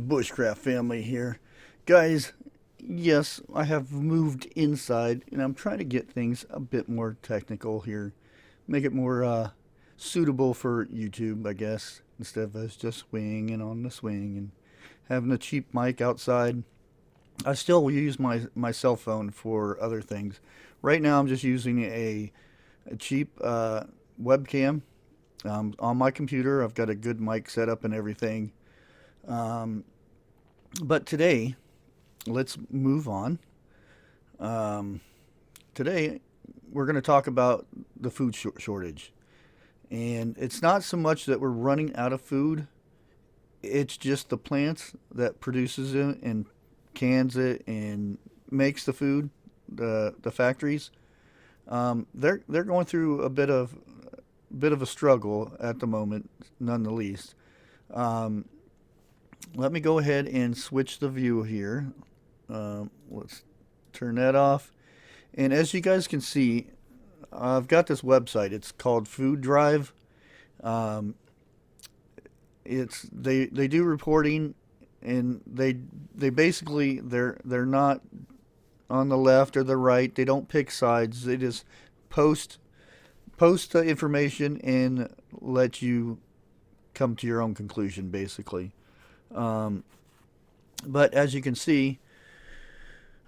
Bushcraft family here. Guys, yes, I have moved inside and I'm trying to get things a bit more technical here. Make it more suitable for YouTube, I guess, instead of us just swinging on the swing and having a cheap mic outside. I still use my cell phone for other things. Right now, I'm just using a cheap webcam on my computer. I've got a good mic set up and everything. Um, but today, let's move on. Um, Today, we're going to talk about the food shortage. And it's not so much that we're running out of food, it's just the plants that produces it and cans it and makes the food, the factories. They're going through a bit of a struggle at the moment, none the least. Um, Let me go ahead and switch the view here. Let's turn that off. And as you guys can see, I've got this website. It's called Food Drive. Um, they do reporting, and they basically they're not on the left or the right. They don't pick sides. They just post post the information and let you come to your own conclusion, basically. Um, but as you can see,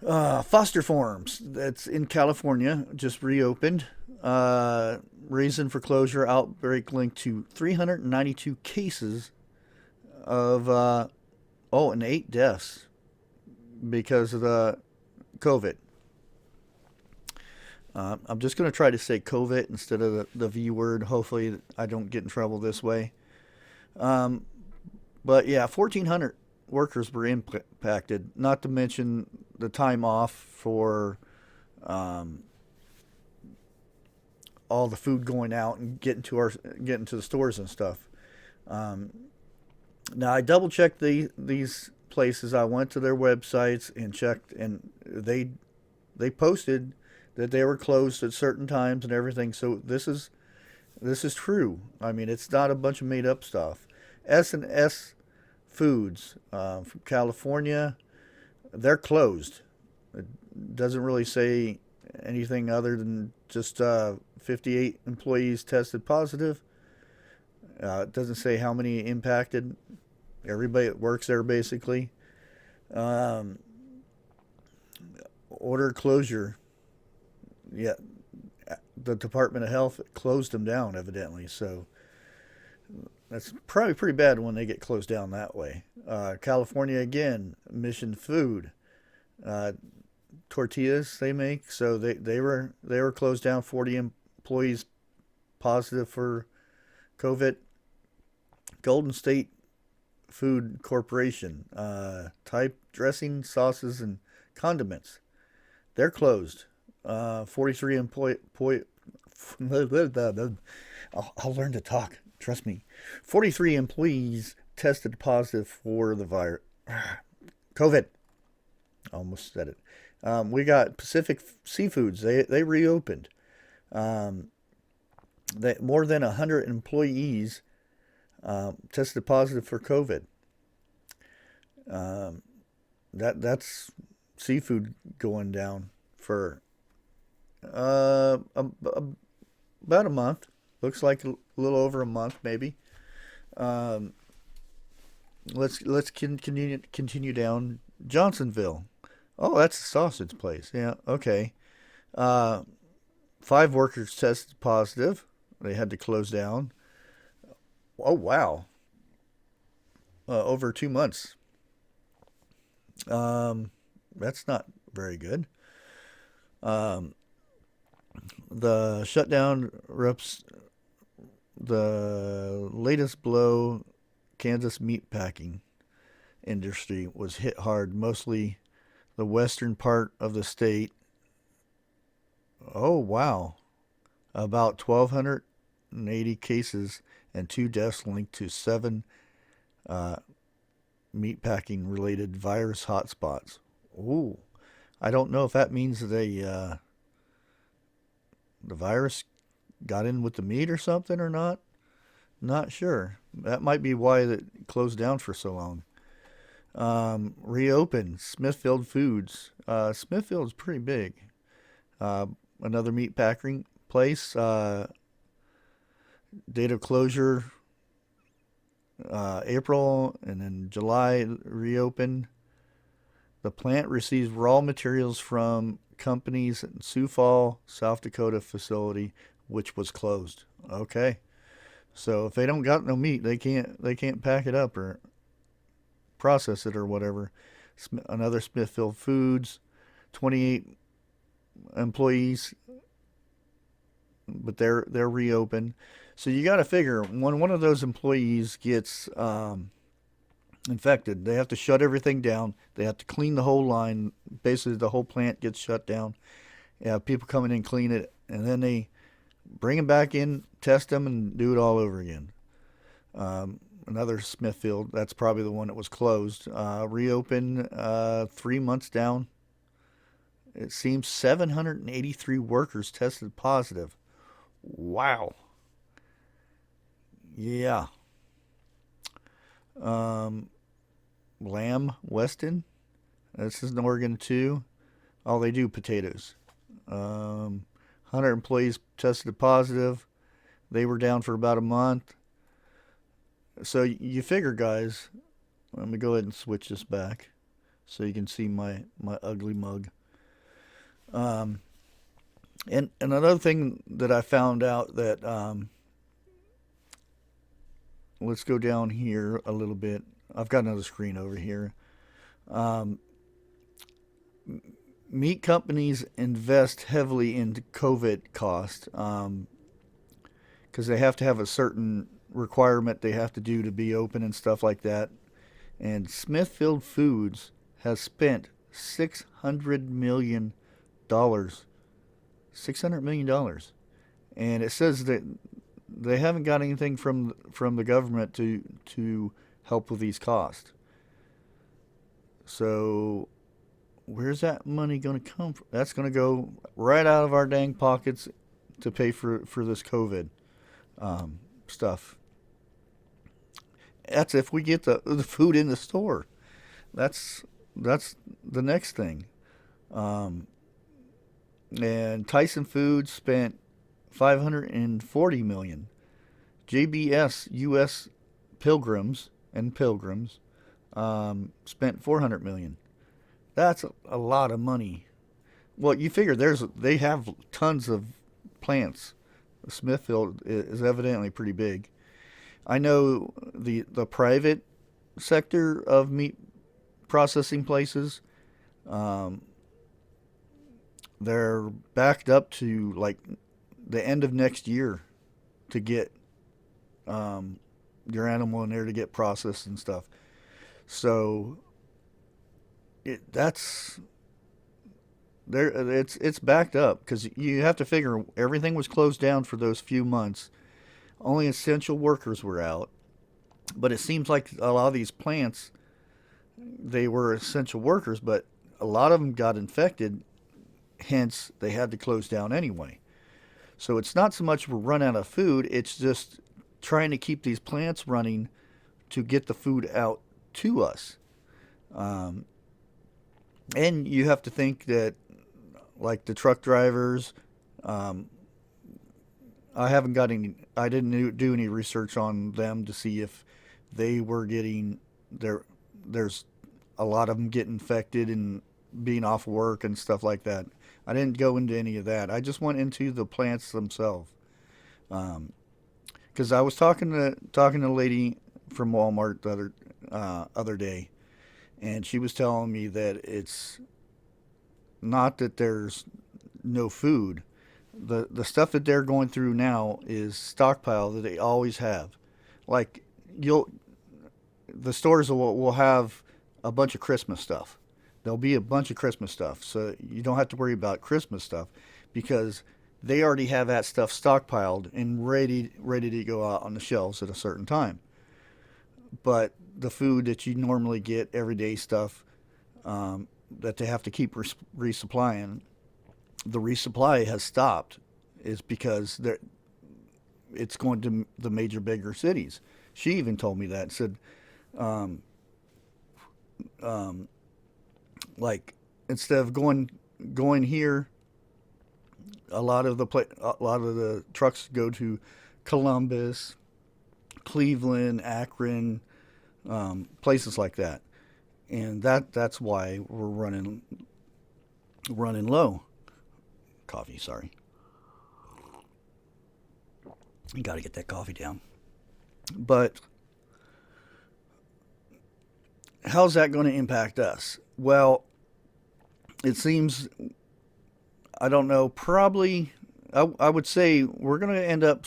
foster farms that's in California just reopened. Reason for closure: outbreak linked to 392 cases of and 8 deaths because of the COVID. I'm just going to try to say COVID instead of the V word. Hopefully, I don't get in trouble this way. Um, but yeah, 1,400 workers were impacted, not to mention the time off for um, all the food going out and getting to the stores and stuff. Um, Now I double checked these places. I went to their websites and checked, and they posted that they were closed at certain times and everything. So this is true. I mean, it's not a bunch of made up stuff. S&S Foods from California, they're closed. It doesn't really say anything other than just 58 employees tested positive. It doesn't say how many impacted. Everybody that works there basically. Um, Order closure. Yeah, the Department of Health closed them down evidently. So that's probably pretty bad when they get closed down that way. California again, Mission Food, uh, tortillas they make. So they were closed down. 40 employees positive for COVID. Golden State Food Corporation, type dressing, sauces, and condiments. They're closed. 43 I'll learn to talk. Trust me. 43 employees tested positive for the virus. COVID. Almost said it. We got Pacific Seafoods. They reopened. Um, more than 100 employees tested positive for COVID. Um, that's seafood going down for uh, a, a, about a month. Looks like a little over a month, maybe. Um, let's continue down Johnsonville. Oh, that's a sausage place. Yeah, okay. Uh, 5 workers tested positive. They had to close down. Oh wow, over 2 months. Um, that's not very good. Um, the shutdown reps the latest blow. Kansas meat packing industry was hit hard, mostly the western part of the state. Oh wow, about 1,280 cases and 2 deaths linked to 7 uh, meatpacking related virus hotspots. Ooh, I don't know if that means the virus got in with the meat or something or not. Not sure. That might be why it closed down for so long. Reopened. Smithfield Foods. Smithfield's pretty big. Uh, Another meat packing place. Date of closure April, and then July reopened. The plant receives raw materials from companies in Sioux Falls, South Dakota facility, which was closed. Okay, so if they don't got no meat, they can't pack it up or process it or whatever. Another Smithfield Foods, 28 employees, but they're reopened. So you got to figure when one of those employees gets infected, they have to shut everything down. They have to clean the whole line. Basically, the whole plant gets shut down. You have people coming in, clean it, and then they bring them back in, test them, and do it all over again. Another Smithfield, that's probably the one that was closed, reopened 3 months down. It seems 783 workers tested positive. Wow. Yeah. Um, Lamb Weston. This is in Oregon too. All they do potatoes. 100 employees tested positive. They were down for about a month. So you figure, guys. Let me go ahead and switch this back so you can see my ugly mug. Um, and another thing that I found out that let's go down here a little bit. I've got another screen over here. Um, Meat companies invest heavily into COVID cost because they have to have a certain requirement they have to do to be open and stuff like that. And Smithfield Foods has spent $600 million. $600 million, and it says that they haven't got anything from the government to help with these costs. So where's that money going to come from? That's going to go right out of our dang pockets to pay for this COVID stuff. That's if we get the food in the store. That's the next thing. Um, and Tyson Foods spent 540 million. JBS U.S. Pilgrims spent 400 million. That's a lot of money. Well, you figure they have tons of plants. Smithfield is evidently pretty big. I know the private sector of meat processing places, um, they're backed up to like the end of next year to get um, your animal in there to get processed and stuff. So that's there. It's backed up because you have to figure everything was closed down for those few months. Only essential workers were out, but it seems like a lot of these plants they were essential workers, but a lot of them got infected. Hence, they had to close down anyway. So it's not so much we're run out of food; it's just trying to keep these plants running to get the food out to us. Um, and you have to think that, like the truck drivers, um, I haven't got any. I didn't do any research on them to see if they were getting their. There's a lot of them get infected and being off work and stuff like that. I didn't go into any of that. I just went into the plants themselves. Because I was talking to a lady from Walmart the other day, and she was telling me that it's not that there's no food. The stuff that they're going through now is stockpile that they always have. Like you'll the stores will have a bunch of Christmas stuff. There'll be a bunch of Christmas stuff, so you don't have to worry about Christmas stuff because they already have that stuff stockpiled and ready to go out on the shelves at a certain time. But the food that you normally get, everyday stuff that they have to keep resupplying, the resupply has stopped. Is because it's going to the major bigger cities. She even told me that. Said Um, like instead of going here, a lot of the trucks go to Columbus, Cleveland, Akron, places like that, and that's why we're running low. Coffee, sorry. You got to get that coffee down. But how's that going to impact us? Well, it seems, I don't know, probably, I would say we're going to end up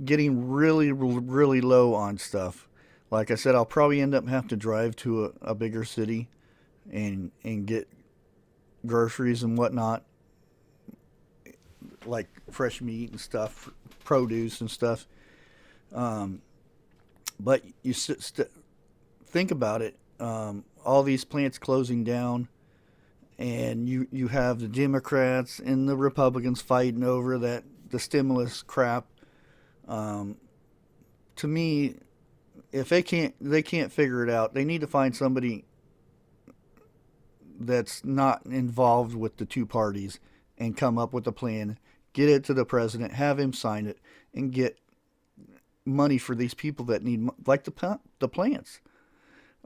getting really low on stuff. Like I said, I'll probably end up having to drive to a bigger city and get groceries and whatnot, like fresh meat and stuff, produce and stuff. Um, but think about it. All these plants closing down, and you have the Democrats and the Republicans fighting over the stimulus crap. Um, to me, if they can't figure it out, they need to find somebody that's not involved with the two parties and come up with a plan, get it to the president, have him sign it, and get money for these people that need, like the plants.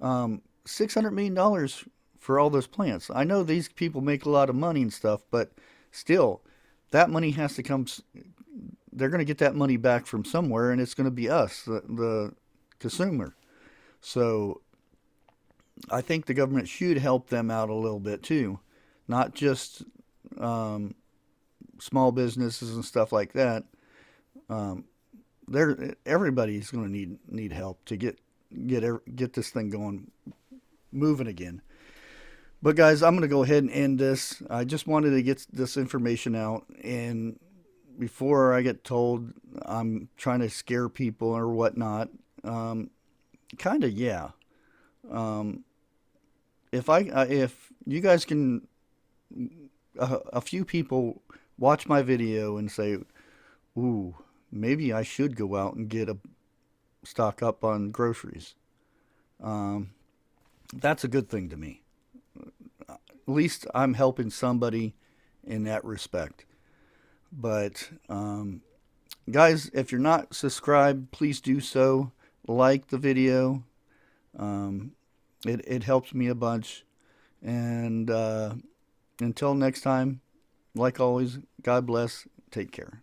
$600 million for all those plants. I know these people make a lot of money and stuff, but still, that money has to come. They're going to get that money back from somewhere, and it's going to be us, the consumer. So I think the government should help them out a little bit too, not just um, small businesses and stuff like that. Um, everybody's going to need help to get this thing going, moving again. But guys, I'm going to go ahead and end this. I just wanted to get this information out, and before I get told I'm trying to scare people or whatnot, kind of yeah. Um, if you guys can, a few people watch my video and say, "Ooh, maybe I should go out and get a stock up on groceries." Um, that's a good thing to me. At least I'm helping somebody in that respect. But guys, if you're not subscribed, please do so. Like the video. Um, it helps me a bunch. And until next time, like always, God bless. Take care.